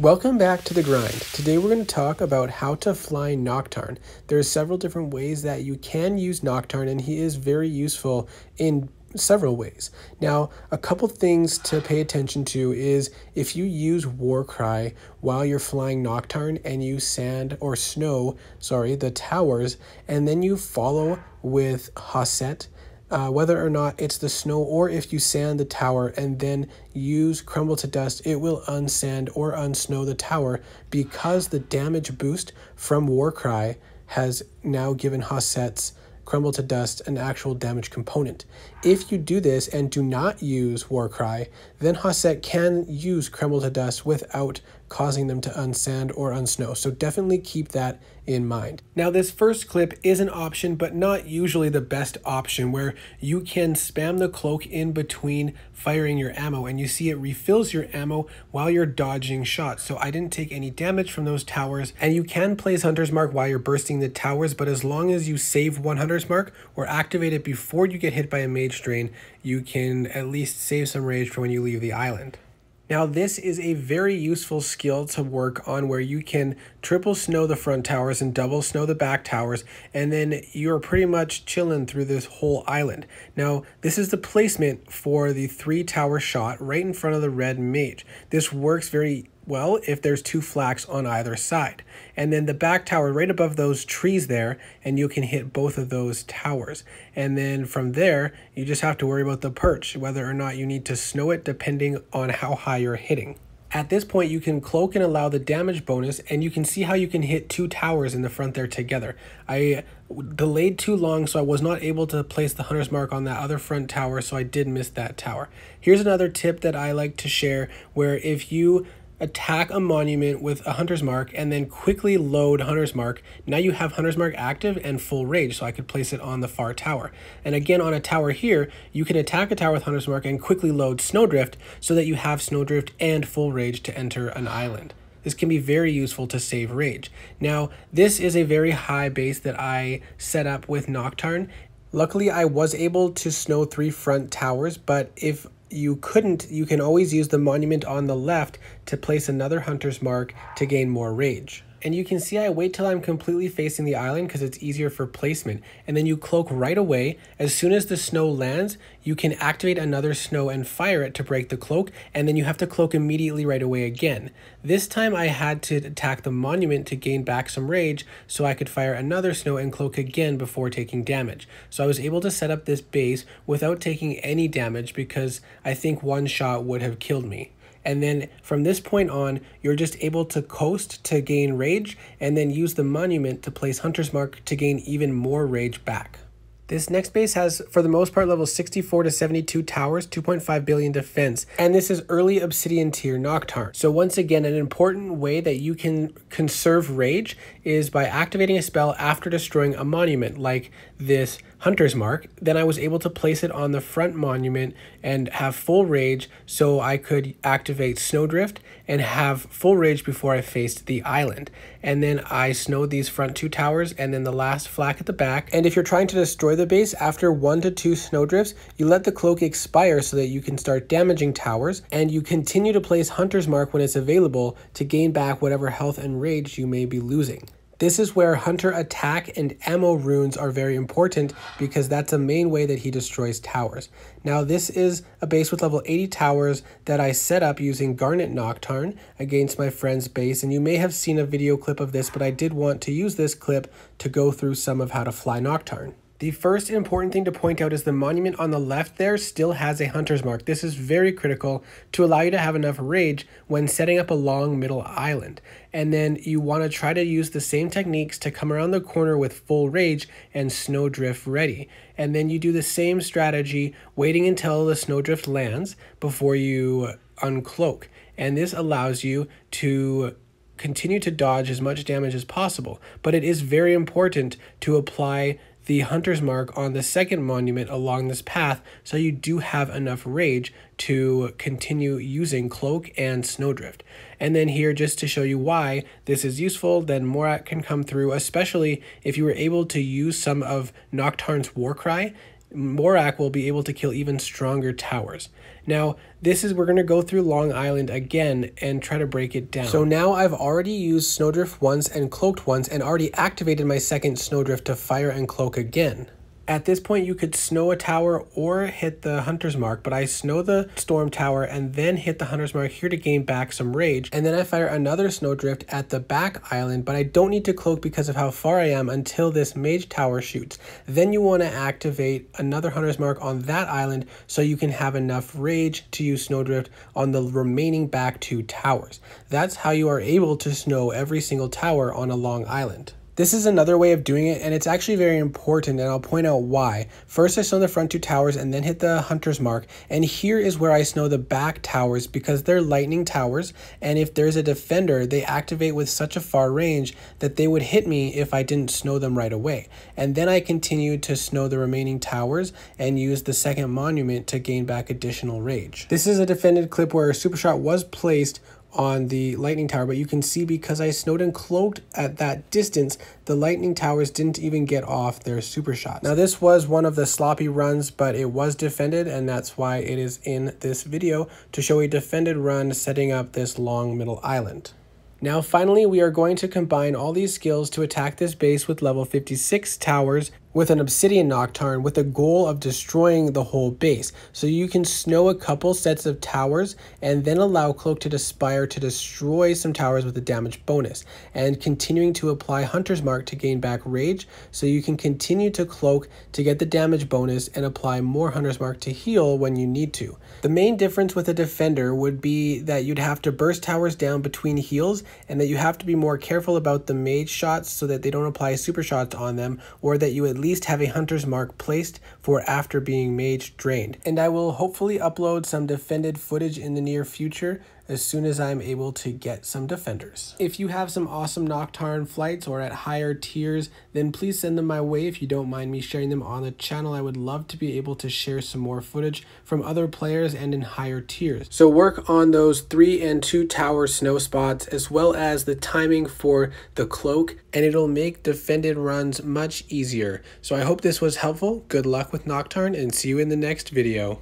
Welcome back to the grind. Today we're going to talk about how to fly Noctarn. There are several different ways that you can use Noctarn, and he is very useful in several ways. Now, a couple things to pay attention to is if you use Warcry while you're flying Noctarn and you snow the towers, and then you follow with Hasset, whether or not it's the snow or if you sand the tower and then use crumble to dust, it will unsand or unsnow the tower because the damage boost from Warcry has now given Hasset's crumble to dust an actual damage component. If you do this and do not use Warcry, then Hasset can use crumble to dust without causing them to unsand or unsnow. So definitely keep that in mind. Now this first clip is an option, but not usually the best option, where you can spam the cloak in between firing your ammo and you see it refills your ammo while you're dodging shots. So I didn't take any damage from those towers, and you can place Hunter's Mark while you're bursting the towers, but as long as you save one Hunter's Mark or activate it before you get hit by a mage drain, you can at least save some rage for when you leave the island. Now this is a very useful skill to work on, where you can triple snow the front towers and double snow the back towers, and then you're pretty much chilling through this whole island. Now this is the placement for the 3-tower shot right in front of the red mage. This works very well if there's 2 flaks on either side. And then the back tower right above those trees there, and you can hit both of those towers. And then from there, you just have to worry about the perch, whether or not you need to snow it depending on how high you're hitting. At this point, you can cloak and allow the damage bonus, and you can see how you can hit 2 towers in the front there together. I delayed too long, so I was not able to place the Hunter's Mark on that other front tower, so I did miss that tower. Here's another tip that I like to share, where if you attack a monument with a Hunter's Mark and then quickly load Hunter's Mark, now you have Hunter's Mark active and full rage, so I could place it on the far tower. And again, on a tower here, you can attack a tower with Hunter's Mark and quickly load Snowdrift so that you have Snowdrift and full rage to enter an island. This can be very useful to save rage. Now, this is a very high base that I set up with Noctarn. Luckily, I was able to snow 3 front towers, but if you couldn't, you can always use the monument on the left to place another Hunter's Mark to gain more rage. And you can see I wait till I'm completely facing the island because it's easier for placement. And then you cloak right away. As soon as the snow lands, you can activate another snow and fire it to break the cloak, and then you have to cloak immediately right away again. This time I had to attack the monument to gain back some rage so I could fire another snow and cloak again before taking damage. So I was able to set up this base without taking any damage because I think one shot would have killed me. And then from this point on, you're just able to coast to gain rage and then use the monument to place Hunter's Mark to gain even more rage back. This next base has, for the most part, level 64 to 72 towers, 2.5 billion defense, and this is early Obsidian tier Noctarn. So once again, an important way that you can conserve rage is by activating a spell after destroying a monument, like this Hunter's Mark. Then I was able to place it on the front monument and have full rage, so I could activate Snowdrift and have full rage before I faced the island. And then I snowed these front 2 towers and then the last flak at the back. And if you're trying to destroy the base after 1 to 2 snowdrifts, you let the cloak expire so that you can start damaging towers, and you continue to place Hunter's Mark when it's available to gain back whatever health and rage you may be losing. This is where Hunter attack and ammo runes are very important because that's a main way that he destroys towers. Now this is a base with level 80 towers that I set up using Garnet Noctarn against my friend's base, and you may have seen a video clip of this, but I did want to use this clip to go through some of how to fly Noctarn. The first important thing to point out is the monument on the left there still has a Hunter's Mark. This is very critical to allow you to have enough rage when setting up a long middle island. And then you want to try to use the same techniques to come around the corner with full rage and Snowdrift ready. And then you do the same strategy, waiting until the Snowdrift lands before you uncloak. And this allows you to continue to dodge as much damage as possible. But it is very important to apply the Hunter's Mark on the second monument along this path so you do have enough rage to continue using Cloak and Snowdrift. And then here, just to show you why this is useful, then Morat can come through, especially if you were able to use some of Noctarn's Warcry Morak will be able to kill even stronger towers. Now, we're going to go through Long Island again and try to break it down. So now I've already used Snowdrift once and Cloaked once and already activated my second Snowdrift to fire and cloak again. At this point, you could snow a tower or hit the Hunter's Mark, but I snow the Storm Tower and then hit the Hunter's Mark here to gain back some rage. And then I fire another Snowdrift at the back island, but I don't need to cloak because of how far I am until this Mage Tower shoots. Then you want to activate another Hunter's Mark on that island so you can have enough rage to use Snowdrift on the remaining back 2 towers. That's how you are able to snow every single tower on a Long Island. This is another way of doing it, and it's actually very important, and I'll point out why. First, I snow the front 2 towers and then hit the Hunter's Mark, and here is where I snow the back towers because they're lightning towers, and if there's a defender, they activate with such a far range that they would hit me if I didn't snow them right away. And then I continue to snow the remaining towers and use the second monument to gain back additional rage. This is a defended clip where a super shot was placed on the lightning tower, but you can see because I snowed and cloaked at that distance, the lightning towers didn't even get off their super shots. Now this was one of the sloppy runs, but it was defended, and that's why it is in this video to show a defended run setting up this long middle island. Now finally, we are going to combine all these skills to attack this base with level 56 towers with an obsidian Noctarn with the goal of destroying the whole base. So you can snow a couple sets of towers and then allow Cloak to Aspire to destroy some towers with a damage bonus, and continuing to apply Hunter's Mark to gain back rage so you can continue to Cloak to get the damage bonus and apply more Hunter's Mark to heal when you need to. The main difference with a defender would be that you'd have to burst towers down between heals and that you have to be more careful about the mage shots so that they don't apply super shots on them, or that you at least have a Hunter's Mark placed for after being mage drained. And I will hopefully upload some defended footage in the near future as soon as I'm able to get some defenders. If you have some awesome Noctarn flights or at higher tiers, then please send them my way if you don't mind me sharing them on the channel. I would love to be able to share some more footage from other players and in higher tiers. So work on those 3 and 2 tower snow spots as well as the timing for the cloak, and it'll make defended runs much easier. So I hope this was helpful. Good luck with Noctarn and see you in the next video.